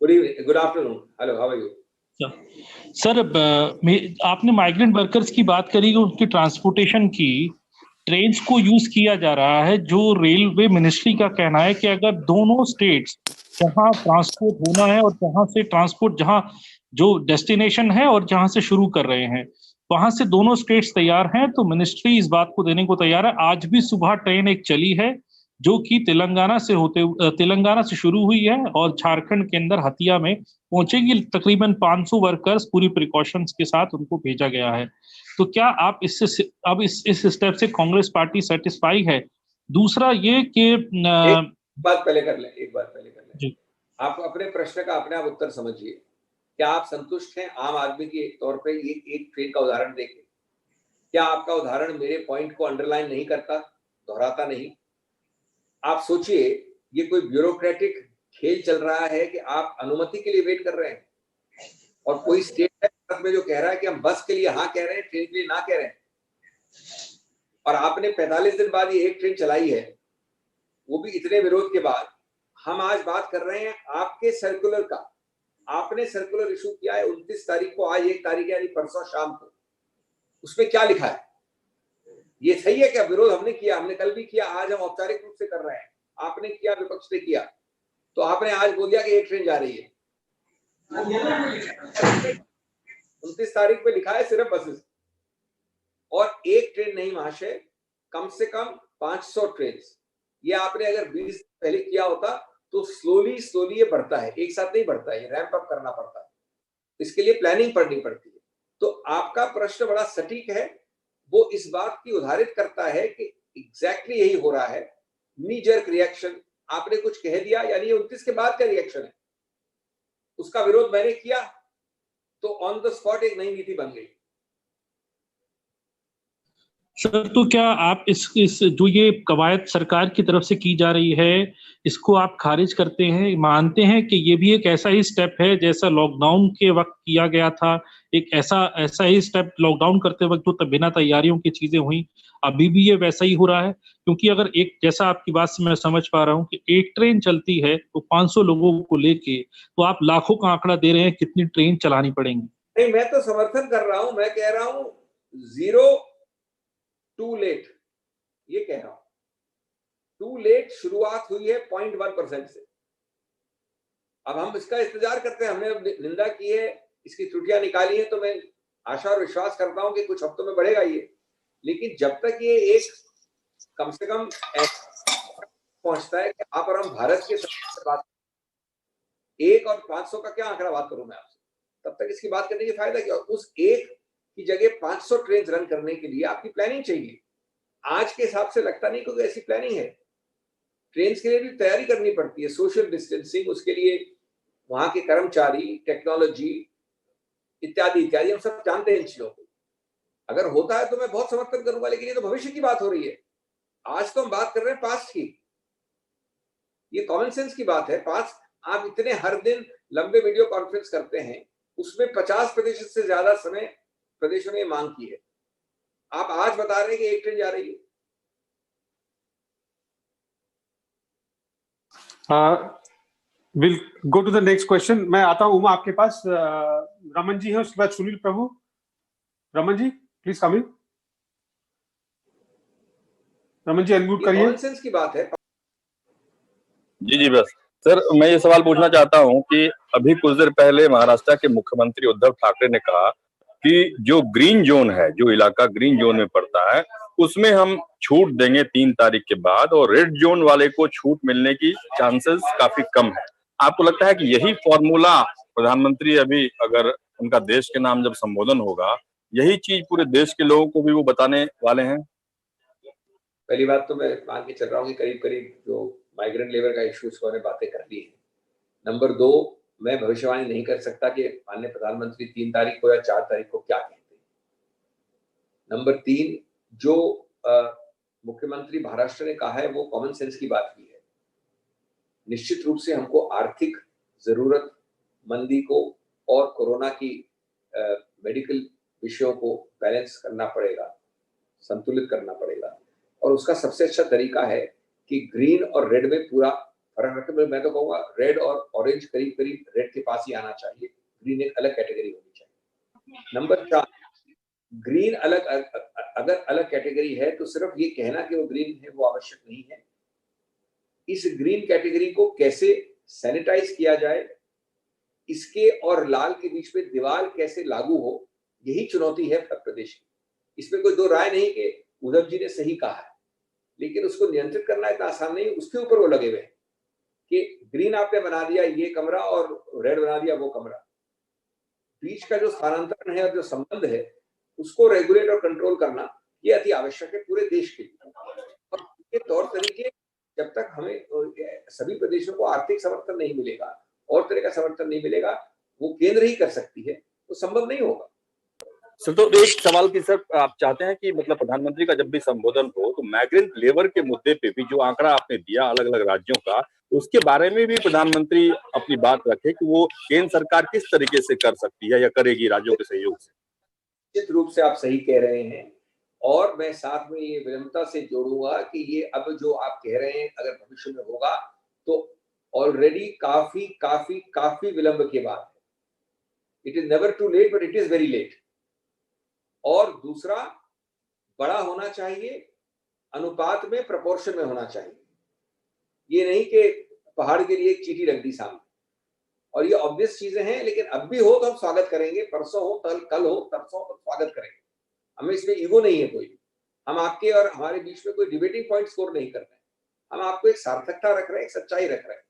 Good evening, good afternoon, hello, how are you? Sir, आपने migrant workers की बात करी, उनकी ट्रांसपोर्टेशन की, ट्रेन्स को यूज किया जा रहा है। जो रेलवे मिनिस्ट्री का कहना है कि अगर दोनों स्टेट्स जहां ट्रांसपोर्ट होना है और जहां से ट्रांसपोर्ट, जहां जो डेस्टिनेशन है और जहां से शुरू कर रहे हैं, वहां से दोनों स्टेट्स तैयार हैं, तो मिनिस्ट्री इस बात को देने को तैयार है। आज भी सुबह ट्रेन एक चली है जो कि तेलंगाना से शुरू हुई है और झारखंड के अंदर हतिया में पहुंचेगी। तकरीबन 500 वर्कर्स पूरी प्रिकॉशंस के साथ उनको भेजा गया है। तो क्या आप इससे अब इस स्टेप से कांग्रेस पार्टी सेटिस्फाई है? दूसरा ये कि एक बात पहले कर लें। आप अपने प्रश्न का अपने आप उत्तर समझिए। क्या आप संतुष्ट हैं आम आदमी के तौर पे ये एक ट्रेन का उदाहरण देके? क्या आपका उदाहरण मेरे पॉइंट को अंडरलाइन नहीं करता, दोहराता नहीं? आप सोचिए, ये कोई ब्यूरोक्रेटिक खेल चल रहा है कि आप अनुमति के लिए वेट कर रहे हैं, और कोई स्टेट है भारत में जो कह रहा है कि हम बस के लिए हाँ कह रहे हैं, ट्रेन के लिए ना कह रहे हैं, और आपने 45 दिन बाद ये एक ट्रेन चलाई है, वो भी इतने विरोध के बाद। हम आज बात कर रहे हैं आपके सर्कुलर का। आपने सर्कुलर इशू किया है 29 तारीख को, आज 1 तारीख यानी परसों शाम को। उसमें क्या लिखा है? ये सही है क्या? विरोध हमने किया, हमने कल भी किया, आज हम औपचारिक रूप से कर रहे हैं। आपने किया, विपक्ष ने किया, तो आपने आज बोल दिया कि एक ट्रेन जा रही है। 29 तारीख पे लिखा है सिर्फ बसेस, और एक ट्रेन नहीं महाशय, कम से कम 500 ट्रेन। ये आपने अगर 20 पहले किया होता तो स्लोली ये बढ़ता है, एक साथ नहीं बढ़ता है, ये रैंप अप करना पड़ता है, इसके लिए प्लानिंग पड़नी पड़ती है। तो आपका प्रश्न बड़ा सटीक है, वो इस बात की उदाहरित करता है कि एग्जैक्टली यही हो रहा है। नी जर्क रिएक्शन, आपने कुछ कह दिया यानी 29 के बाद का रिएक्शन है, उसका विरोध मैंने किया तो ऑन द स्पॉट एक नई नीति बन गई। सर, तो क्या आप इस जो ये कवायद सरकार की तरफ से की जा रही है, इसको आप खारिज करते हैं? मानते हैं कि ये भी एक ऐसा ही स्टेप है जैसा लॉकडाउन के वक्त किया गया था, एक ऐसा ही स्टेप लॉकडाउन करते वक्त जो बिना तैयारियों की चीजें हुई, अभी भी ये वैसा ही हो रहा है? क्योंकि अगर एक, जैसा आपकी बात से मैं समझ पा रहा हूँ कि एक ट्रेन चलती है तो 500 लोगों को लेके, तो आप लाखों का आंकड़ा दे रहे हैं, कितनी ट्रेन चलानी पड़ेंगी? नहीं, मैं तो समर्थन कर रहा हूं, मैं कह रहा हूं जीरो टू लेट, ये कह रहा हूं। टू लेट शुरुआत हुई है 0.1% से। अब हम इसका इंतजार करते हैं, हमने निंदा की है, इसकी त्रुटियां निकाली है, तो मैं आशा और विश्वास करता हूं कि कुछ हफ्तों में बढ़ेगा ये। लेकिन जब तक ये एक कम से कम पहुंचता है कि आप और हम भारत के बात, 1 और 500 का क्या आंकड़ा बात करूं मैं आपसे, तब तक इसकी बात करने की फायदा क्या? उस एक की जगह 500 ट्रेन रन करने के लिए आपकी प्लानिंग चाहिए। आज के हिसाब से लगता नहीं कोई ऐसी प्लानिंग है। ट्रेन के लिए भी तैयारी करनी पड़ती है, सोशल डिस्टेंसिंग, उसके लिए वहां के कर्मचारी, टेक्नोलॉजी इत्यादि इत्यादि, हम सब जानते हैं इन चीजों को। अगर होता है तो मैं बहुत समर्थन करूंगा, लेकिन ये तो भविष्य की बात हो रही है। आज तो हम बात कर रहे हैं पास्ट की, ये कॉमन सेंस की बात है। पास्ट, आप इतने हर दिन लंबे वीडियो कॉन्फ्रेंस करते हैं, उसमें 50% से ज्यादा समय प्रदेशों ने मांग की है। आप आज बता रहे हैं कि एक ट्रेन जा रही है। Will go to the next question. मैं आता हूं उमा आपके पास। रमन जी है, उसके बाद Sunil Prabhu. Raman ji please come in. Raman ji unmute करिए। कॉमन सेंस की बात है। जी बस सर, मैं ये सवाल पूछना चाहता हूं कि अभी कुछ देर पहले महाराष्ट्र के मुख्यमंत्री उद्धव ठाकरे ने कहा कि जो ग्रीन जोन है, जो इलाका ग्रीन जोन में पड़ता है, उसमें हम छूट देंगे 3 तारीख के बाद, और रेड जोन वाले को छूट मिलने की चांसेस काफी कम है। आपको लगता है कि यही फॉर्मूला प्रधानमंत्री अभी, अगर उनका देश के नाम जब संबोधन होगा, यही चीज पूरे देश के लोगों को भी वो बताने वाले हैं? पहली बात तो मैं मान के चल रहा हूँ कि करीब करीब जो माइग्रेंट लेबर का इशू, उस पर बातें कर ली है। नंबर 2, मैं भविष्यवाणी नहीं कर सकता कि माननीय प्रधानमंत्री 3 तारीख को या 4 तारीख को क्या कहते हैं। नंबर 3, जो मुख्यमंत्री महाराष्ट्र ने कहा है वो कॉमन सेंस की बात की है। निश्चित रूप से हमको आर्थिक जरूरतमंदी को और कोरोना की मेडिकल विषयों को बैलेंस करना पड़ेगा, संतुलित करना पड़ेगा, और उसका सबसे अच्छा तरीका है कि ग्रीन और रेड में पूरा फर्क रखे। मैं तो कहूंगा रेड और ऑरेंज करीब करीब रेड के पास ही आना चाहिए, ग्रीन एक अलग कैटेगरी होनी चाहिए। नंबर 4, ग्रीन अलग, अगर अलग कैटेगरी है तो सिर्फ ये कहना कि वो ग्रीन है वो आवश्यक नहीं है। इस ग्रीन कैटेगरी को कैसे सैनिटाइज किया जाए, इसके और लाल के बीच में दीवार कैसे लागू हो, यही चुनौती है उत्तर प्रदेश की। इसमें कोई दो राय नहीं कि उद्धव जी ने सही कहा है, लेकिन उसको नियंत्रित करना इतना आसान नहीं। उसके ऊपर वो लगे हुए हैं कि ग्रीन आपने बना दिया ये कमरा और रेड बना दिया वो कमरा। बीच का जो स्थानांतरण है और जो संबंध है उसको रेगुलेट और कंट्रोल करना ये अति आवश्यक है पूरे देश के लिए। और ये तौर तरीके जब तक हमें सभी प्रदेशों को आर्थिक समर्थन नहीं मिलेगा और तरह का समर्थन नहीं मिलेगा, वो केंद्र ही कर सकती है, तो संभव नहीं होगा। सर तो एक सवाल की सर, आप चाहते हैं कि मतलब प्रधानमंत्री का जब भी संबोधन हो तो माइग्रेंट लेबर के मुद्दे पे भी जो आंकड़ा आपने दिया अलग अलग राज्यों का, उसके बारे में भी प्रधानमंत्री अपनी बात रखे कि वो केंद्र सरकार किस तरीके से कर सकती है या करेगी राज्यों के सहयोग से। निश्चित रूप से आप सही कह रहे हैं, और मैं साथ में ये विनम्रता से जोड़ूंगा कि ये अब जो आप कह रहे हैं अगर भविष्य में होगा तो ऑलरेडी काफी काफी काफी विलंब के बाद है। It is never too late but it is very late. और दूसरा, बड़ा होना चाहिए, अनुपात में, प्रपोर्शन में होना चाहिए। ये नहीं कि पहाड़ के लिए एक चीटी रख दी सामने। और ये ऑब्वियस चीजें हैं, लेकिन अब भी हो तो हम स्वागत करेंगे, परसों हो, कल हो, परसों हो, स्वागत करेंगे। हमें इसमें ईगो नहीं है कोई। हम आपके और हमारे बीच में कोई डिबेटिंग पॉइंट स्कोर नहीं कर रहे हैं। हम आपको एक सार्थकता रख रहे हैं, एक सच्चाई रख रहे हैं।